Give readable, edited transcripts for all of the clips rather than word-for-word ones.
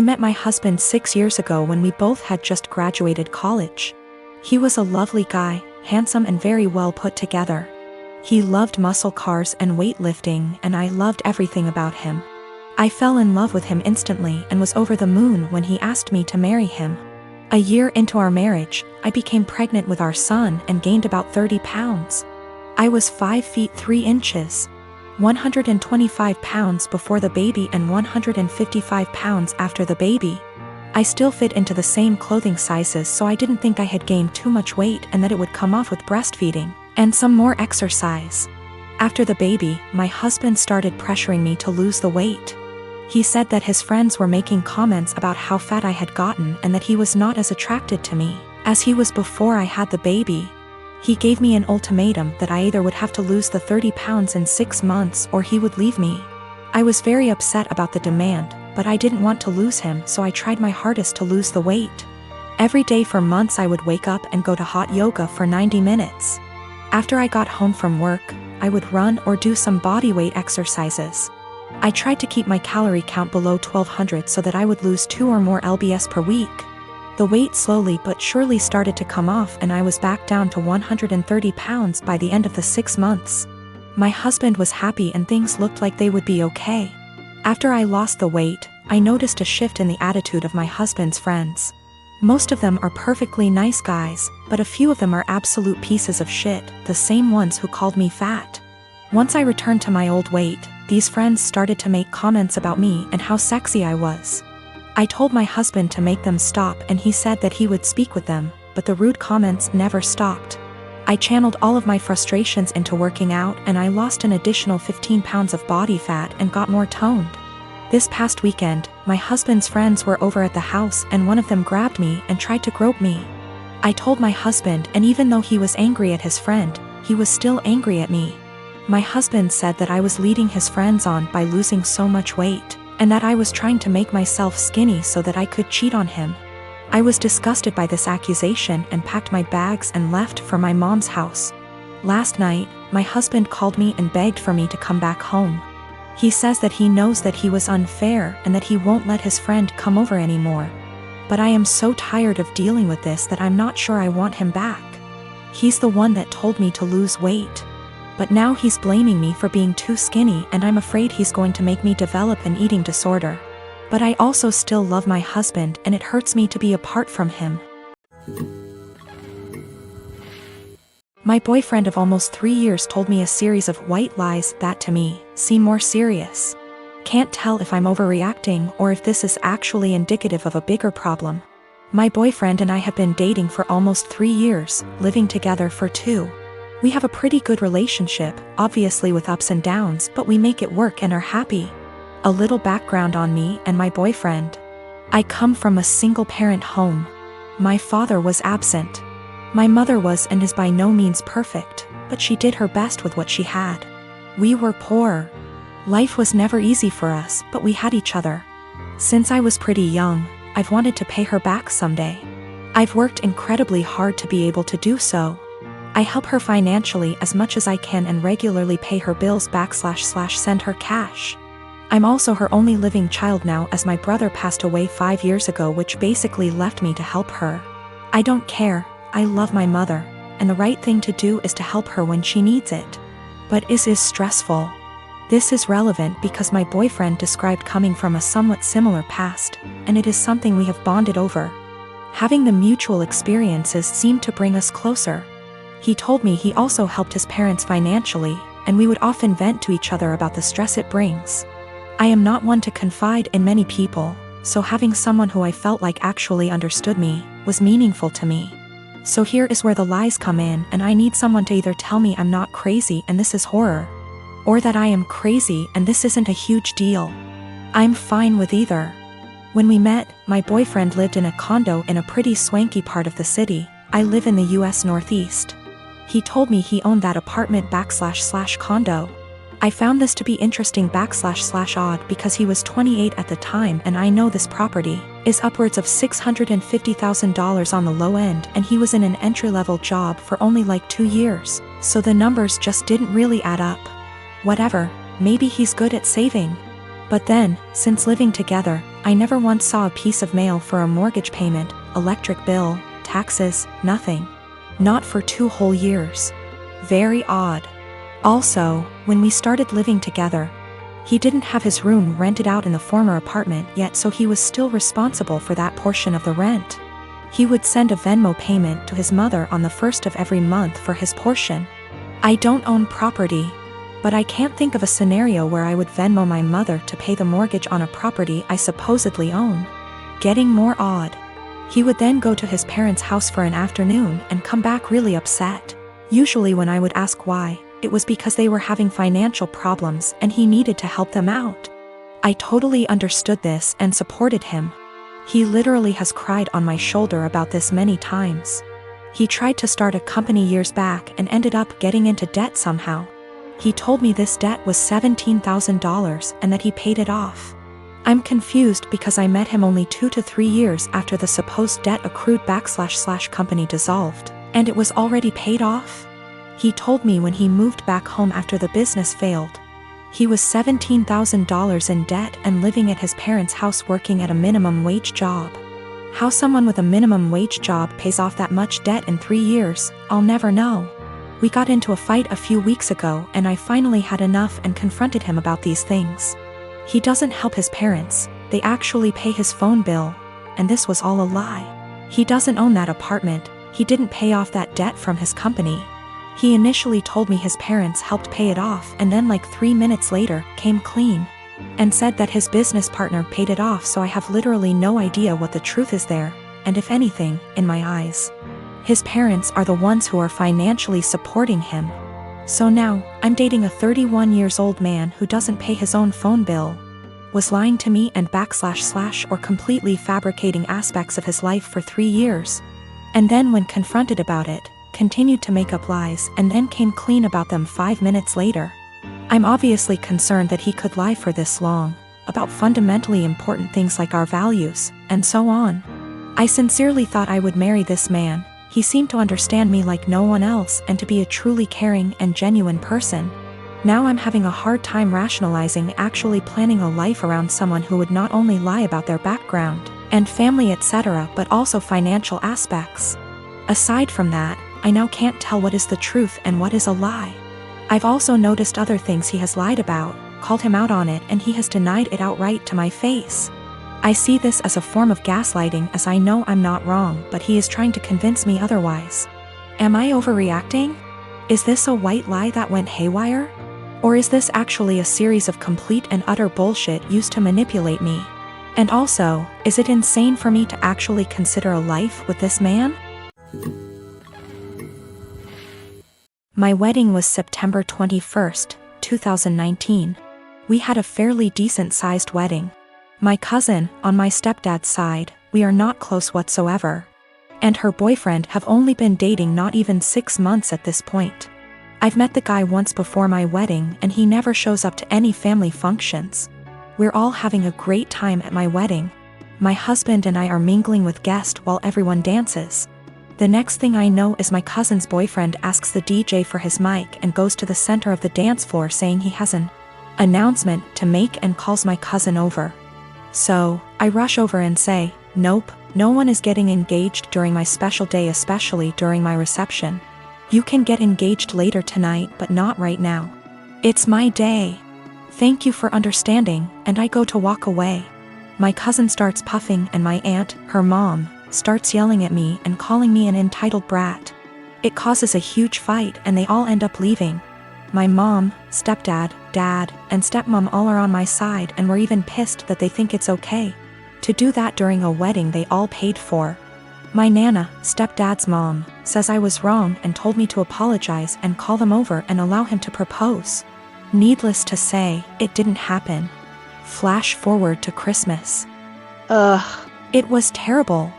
I met my husband 6 years ago when we both had just graduated college. He was a lovely guy, handsome and very well put together. He loved muscle cars and weightlifting, and I loved everything about him. I fell in love with him instantly and was over the moon when he asked me to marry him. A year into our marriage, I became pregnant with our son and gained about 30 pounds. I was 5 feet 3 inches, 125 pounds before the baby and 155 pounds after the baby. I still fit into the same clothing sizes, so I didn't think I had gained too much weight and that it would come off with breastfeeding and some more exercise. After the baby, my husband started pressuring me to lose the weight. He said that his friends were making comments about how fat I had gotten and that he was not as attracted to me as he was before I had the baby. He gave me an ultimatum that I either would have to lose the 30 pounds in 6 months or he would leave me. I was very upset about the demand, but I didn't want to lose him, so I tried my hardest to lose the weight. Every day for months I would wake up and go to hot yoga for 90 minutes. After I got home from work, I would run or do some bodyweight exercises. I tried to keep my calorie count below 1200 so that I would lose 2 or more lbs per week. The weight slowly but surely started to come off and I was back down to 130 pounds by the end of the 6 months. My husband was happy and things looked like they would be okay. After I lost the weight, I noticed a shift in the attitude of my husband's friends. Most of them are perfectly nice guys, but a few of them are absolute pieces of shit, the same ones who called me fat. Once I returned to my old weight, these friends started to make comments about me and how sexy I was. I told my husband to make them stop and he said that he would speak with them, but the rude comments never stopped. I channeled all of my frustrations into working out and I lost an additional 15 pounds of body fat and got more toned. This past weekend, my husband's friends were over at the house and one of them grabbed me and tried to grope me. I told my husband, and even though he was angry at his friend, he was still angry at me. My husband said that I was leading his friends on by losing so much weight, and that I was trying to make myself skinny so that I could cheat on him. I was disgusted by this accusation and packed my bags and left for my mom's house. Last night, my husband called me and begged for me to come back home. He says that he knows that he was unfair and that he won't let his friend come over anymore. But I am so tired of dealing with this that I'm not sure I want him back. He's the one that told me to lose weight. But now he's blaming me for being too skinny and I'm afraid he's going to make me develop an eating disorder. But I also still love my husband and it hurts me to be apart from him. My boyfriend of almost 3 years told me a series of white lies that to me seem more serious. Can't tell if I'm overreacting or if this is actually indicative of a bigger problem. My boyfriend and I have been dating for almost 3 years, living together for 2. We have a pretty good relationship, obviously with ups and downs, but we make it work and are happy. A little background on me and my boyfriend. I come from a single-parent home. My father was absent. My mother was and is by no means perfect, but she did her best with what she had. We were poor. Life was never easy for us, but we had each other. Since I was pretty young, I've wanted to pay her back someday. I've worked incredibly hard to be able to do so. I help her financially as much as I can and regularly pay her bills / send her cash. I'm also her only living child now as my brother passed away 5 years ago, which basically left me to help her. I don't care, I love my mother, and the right thing to do is to help her when she needs it. But is stressful. This is relevant because my boyfriend described coming from a somewhat similar past, and it is something we have bonded over. Having the mutual experiences seemed to bring us closer. He told me he also helped his parents financially, and we would often vent to each other about the stress it brings. I am not one to confide in many people, so having someone who I felt like actually understood me was meaningful to me. So here is where the lies come in, and I need someone to either tell me I'm not crazy and this is horror, or that I am crazy and this isn't a huge deal. I'm fine with either. When we met, my boyfriend lived in a condo in a pretty swanky part of the city. I live in the US Northeast. He told me he owned that apartment / condo. I found this to be interesting / odd because he was 28 at the time and I know this property is upwards of $650,000 on the low end and he was in an entry-level job for only like 2 years, so the numbers just didn't really add up. Whatever, maybe he's good at saving. But then, since living together, I never once saw a piece of mail for a mortgage payment, electric bill, taxes, nothing. Not for 2 whole years. Very odd. Also, when we started living together, he didn't have his room rented out in the former apartment yet, so he was still responsible for that portion of the rent. He would send a Venmo payment to his mother on the 1st of every month for his portion. I don't own property, but I can't think of a scenario where I would Venmo my mother to pay the mortgage on a property I supposedly own. Getting more odd. He would then go to his parents' house for an afternoon and come back really upset. Usually when I would ask why, it was because they were having financial problems and he needed to help them out. I totally understood this and supported him. He literally has cried on my shoulder about this many times. He tried to start a company years back and ended up getting into debt somehow. He told me this debt was $17,000 and that he paid it off. I'm confused because I met him only 2 to 3 years after the supposed debt accrued / company dissolved, and it was already paid off. He told me when he moved back home after the business failed, he was $17,000 in debt and living at his parents' house working at a minimum wage job. How someone with a minimum wage job pays off that much debt in 3 years, I'll never know. We got into a fight a few weeks ago and I finally had enough and confronted him about these things. He doesn't help his parents, they actually pay his phone bill, and this was all a lie. He doesn't own that apartment, he didn't pay off that debt from his company. He initially told me his parents helped pay it off and then like 3 minutes later, came clean. And said that his business partner paid it off, so I have literally no idea what the truth is there, and if anything, in my eyes. His parents are the ones who are financially supporting him. So now, I'm dating a 31 years old man who doesn't pay his own phone bill, was lying to me and / or completely fabricating aspects of his life for 3 years. And then when confronted about it, continued to make up lies and then came clean about them 5 minutes later. I'm obviously concerned that he could lie for this long, about fundamentally important things like our values, and so on. I sincerely thought I would marry this man. He seemed to understand me like no one else and to be a truly caring and genuine person. Now I'm having a hard time rationalizing actually planning a life around someone who would not only lie about their background and family etc. but also financial aspects. Aside from that, I now can't tell what is the truth and what is a lie. I've also noticed other things he has lied about, called him out on it, and he has denied it outright to my face. I see this as a form of gaslighting, as I know I'm not wrong, but he is trying to convince me otherwise. Am I overreacting? Is this a white lie that went haywire? Or is this actually a series of complete and utter bullshit used to manipulate me? And also, is it insane for me to actually consider a life with this man? My wedding was September 21st, 2019. We had a fairly decent-sized wedding. My cousin, on my stepdad's side, we are not close whatsoever. And her boyfriend have only been dating not even 6 months at this point. I've met the guy once before my wedding and he never shows up to any family functions. We're all having a great time at my wedding. My husband and I are mingling with guests while everyone dances. The next thing I know is my cousin's boyfriend asks the DJ for his mic and goes to the center of the dance floor saying he has an announcement to make and calls my cousin over. So, I rush over and say, nope, no one is getting engaged during my special day, especially during my reception. You can get engaged later tonight, but not right now. It's my day. Thank you for understanding, and I go to walk away. My cousin starts puffing and my aunt, her mom, starts yelling at me and calling me an entitled brat. It causes a huge fight and they all end up leaving. My mom, stepdad, dad, and stepmom all are on my side and were even pissed that they think it's okay to do that during a wedding they all paid for. My nana, stepdad's mom, says I was wrong and told me to apologize and call them over and allow him to propose. Needless to say, it didn't happen. Flash forward to Christmas. It was terrible.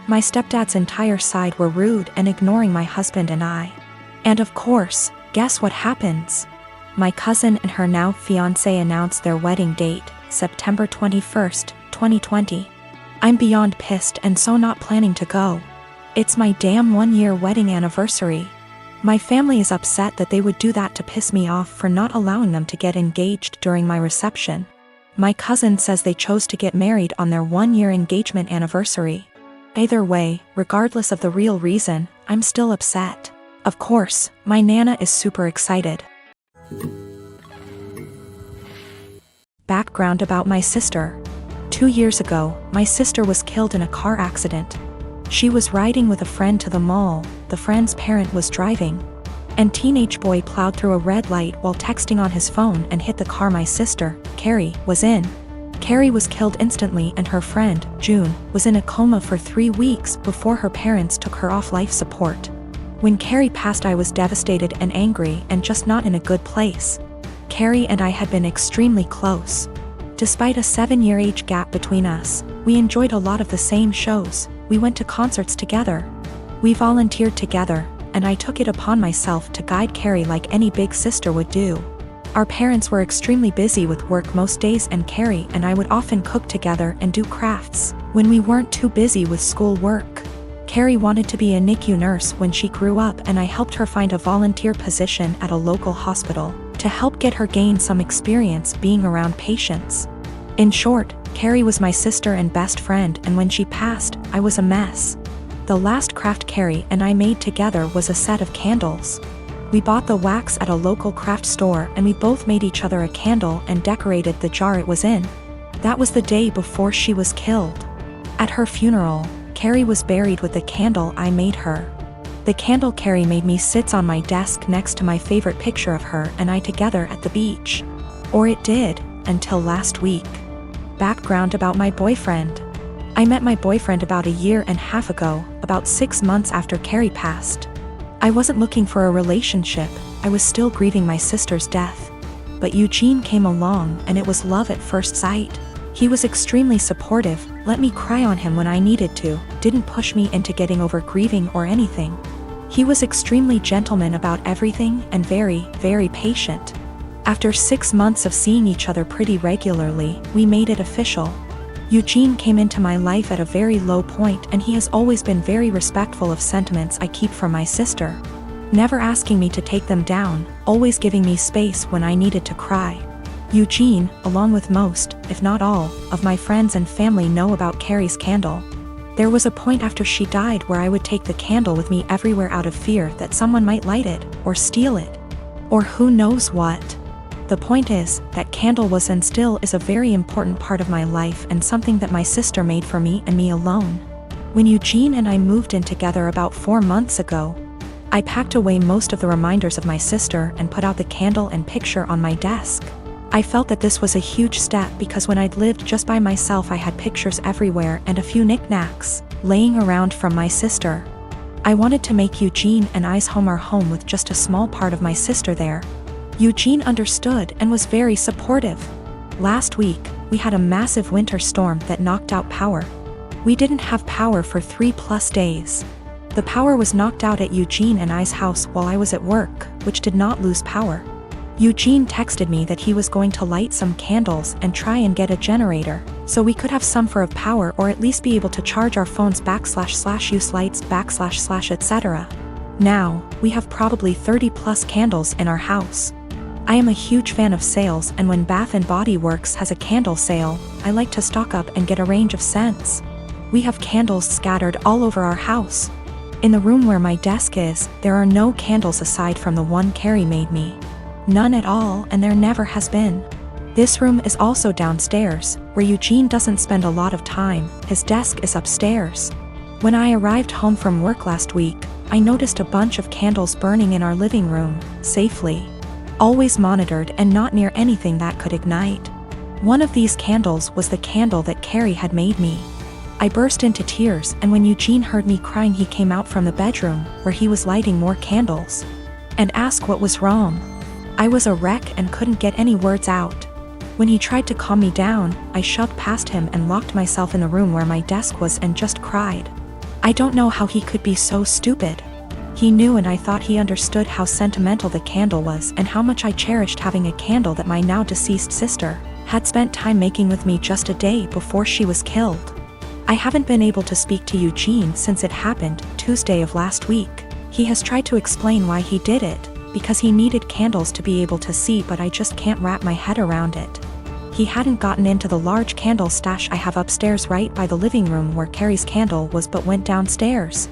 My stepdad's entire side were rude and ignoring my husband and I. And of course, guess what happens? My cousin and her now fiancé announced their wedding date, September 21st, 2020. I'm beyond pissed and so not planning to go. It's my damn 1-year wedding anniversary. My family is upset that they would do that to piss me off for not allowing them to get engaged during my reception. My cousin says they chose to get married on their 1-year engagement anniversary. Either way, regardless of the real reason, I'm still upset. Of course, my Nana is super excited. Background about my sister. 2 years ago, my sister was killed in a car accident. She was riding with a friend to the mall, the friend's parent was driving. And teenage boy plowed through a red light while texting on his phone and hit the car my sister, Carrie, was in. Carrie was killed instantly and her friend, June, was in a coma for 3 weeks before her parents took her off life support. When Carrie passed, I was devastated and angry and just not in a good place. Carrie and I had been extremely close. Despite a 7-year age gap between us, we enjoyed a lot of the same shows, we went to concerts together. We volunteered together, and I took it upon myself to guide Carrie like any big sister would do. Our parents were extremely busy with work most days and Carrie and I would often cook together and do crafts when we weren't too busy with school work. Carrie wanted to be a NICU nurse when she grew up and I helped her find a volunteer position at a local hospital to help get her gain some experience being around patients. In short, Carrie was my sister and best friend, and when she passed, I was a mess. The last craft Carrie and I made together was a set of candles. We bought the wax at a local craft store and we both made each other a candle and decorated the jar it was in. That was the day before she was killed. At her funeral, Carrie was buried with the candle I made her. The candle Carrie made me sits on my desk next to my favorite picture of her and I together at the beach. Or it did, until last week. Background about my boyfriend. I met my boyfriend about 1.5 years ago, about 6 months after Carrie passed. I wasn't looking for a relationship, I was still grieving my sister's death. But Eugene came along and it was love at first sight. He was extremely supportive, let me cry on him when I needed to, didn't push me into getting over grieving or anything. He was extremely gentleman about everything and very, very patient. After 6 months of seeing each other pretty regularly, we made it official. Eugene came into my life at a very low point and he has always been very respectful of sentiments I keep from my sister. Never asking me to take them down, always giving me space when I needed to cry. Eugene, along with most, if not all, of my friends and family know about Carrie's candle. There was a point after she died where I would take the candle with me everywhere out of fear that someone might light it, or steal it. Or who knows what. The point is, that candle was and still is a very important part of my life and something that my sister made for me and me alone. When Eugene and I moved in together about 4 months ago, I packed away most of the reminders of my sister and put out the candle and picture on my desk. I felt that this was a huge step because when I'd lived just by myself I had pictures everywhere and a few knickknacks laying around from my sister. I wanted to make Eugene and I's home our home with just a small part of my sister there. Eugene understood and was very supportive. Last week, we had a massive winter storm that knocked out power. We didn't have power for 3+ days. The power was knocked out at Eugene and I's house while I was at work, which did not lose power. Eugene texted me that he was going to light some candles and try and get a generator, so we could have some for of power or at least be able to charge our phones / use lights / etc. Now, we have probably 30+ candles in our house. I am a huge fan of sales and when Bath & Body Works has a candle sale, I like to stock up and get a range of scents. We have candles scattered all over our house. In the room where my desk is, there are no candles aside from the one Carrie made me. None at all, and there never has been. This room is also downstairs, where Eugene doesn't spend a lot of time, his desk is upstairs. When I arrived home from work last week, I noticed a bunch of candles burning in our living room, safely. Always monitored and not near anything that could ignite. One of these candles was the candle that Carrie had made me. I burst into tears and when Eugene heard me crying he came out from the bedroom, where he was lighting more candles, and asked what was wrong. I was a wreck and couldn't get any words out. When he tried to calm me down, I shoved past him and locked myself in the room where my desk was and just cried. I don't know how he could be so stupid. He knew and I thought he understood how sentimental the candle was and how much I cherished having a candle that my now deceased sister had spent time making with me just a day before she was killed. I haven't been able to speak to Eugene since it happened, Tuesday of last week. He has tried to explain why he did it, because he needed candles to be able to see, but I just can't wrap my head around it. he hadn't gotten into the large candle stash I have upstairs right by the living room where Carrie's candle was, but went downstairs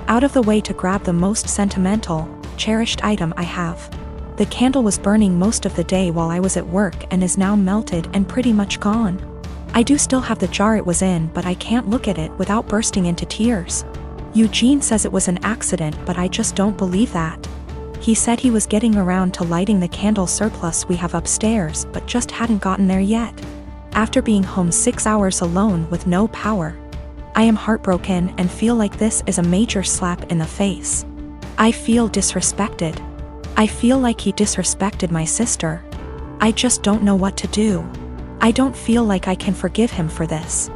out of the way to grab the most sentimental, cherished item I have. The candle was burning most of the day while I was at work and is now melted and pretty much gone. I do still have the jar it was in, but I can't look at it without bursting into tears. Eugene says it was an accident, but I just don't believe that. He said he was getting around to lighting the candle surplus we have upstairs, but just hadn't gotten there yet. After being home 6 hours alone with no power. I am heartbroken and feel like this is a major slap in the face. I feel disrespected. I feel like he disrespected my sister. I just don't know what to do. I don't feel like I can forgive him for this.